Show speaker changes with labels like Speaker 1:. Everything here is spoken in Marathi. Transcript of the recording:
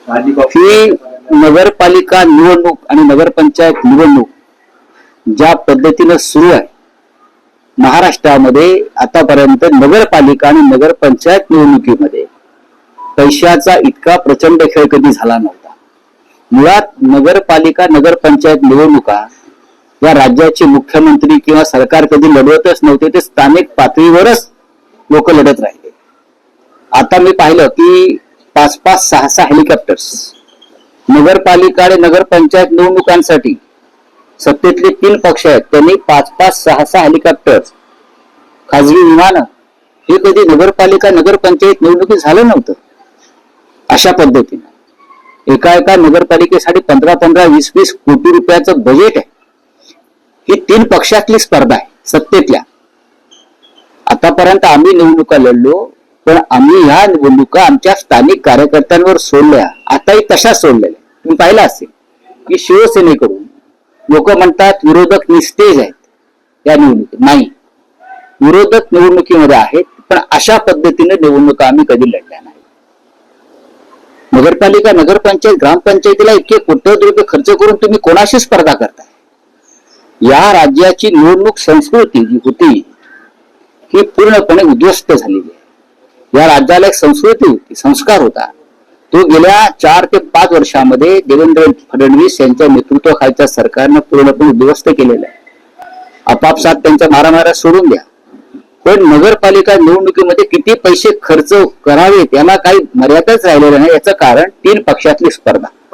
Speaker 1: ही नगरपालिका निवडणूक आणि नगरपंचायत निवडणूक ज्या पद्धतीने सुरू आहे महाराष्ट्रामध्ये आतापर्यंत नगरपालिका आणि नगरपंचायत निवडणुकीमध्ये पैशाचा इतका प्रचंड खेळ कधी झाला नव्हता। मुळात नगरपालिका नगरपंचायत निवडणुका या राज्याचे मुख्यमंत्री किंवा सरकार कधी लढवतच नव्हते, ते स्थानिक पातळीवरच लोक लढत राहिले। आता मी पाहिलं की 5-5, 6-6 हेलिकॉप्टर्स नगरपालिका आणि नगरपंचायत निवडणुकांसाठी सत्तेतले 3 पक्ष आहेत, त्यांनी 5-5, 6-6 हेलिकॉप्टर्स, खाजगी विमानं, हे कधी नगरपालिका नगरपंचायत निवडणुकीत झालं नव्हतं। अशा पद्धतीने एका नगरपालिकेसाठी 15-15, 20-20 कोटी रुपयाचं बजेट आहे। ही 3 पक्षातली स्पर्धा आहे सत्तेतल्या। आतापर्यंत आम्ही निवडणुका लढलो, पण आम्ही ह्या निवडणुका आमच्या स्थानिक कार्यकर्त्यांवर सोडल्या, आताही तशाच सोडलेल्या। तुम्ही पाहिलं असेल की शिवसेनेकडून लोक म्हणतात विरोधक निस्तेज आहेत या निवडणुकीत। नाही, विरोधक निवडणुकीमध्ये आहेत, पण अशा पद्धतीने निवडणुका आम्ही कधी लढल्या नाही। नगरपालिका नगरपंचायत ग्रामपंचायतीला इतके कोट्यवधी रुपये खर्च करून तुम्ही कोणाशी स्पर्धा करताय? या राज्याची निवडणूक संस्कृती जी होती ही पूर्णपणे उद्ध्वस्त झालेली आहे। या राज्याला एक संस्कृती होती, संस्कार होता, तो गेल्या 4 ते 5 वर्षामध्ये देवेंद्र फडणवीस यांच्या नेतृत्वाखालच्या सरकारनं पूर्णपणे उद्ध्वस्त केलेलं आहे। आपापसात त्यांच्या मारामाऱ्या सोडून द्या, पण नगरपालिका निवडणुकीमध्ये किती पैसे खर्च करावे त्याला काही मर्यादाच राहिलेल्या नाही। याचं कारण 3 पक्षातली स्पर्धा।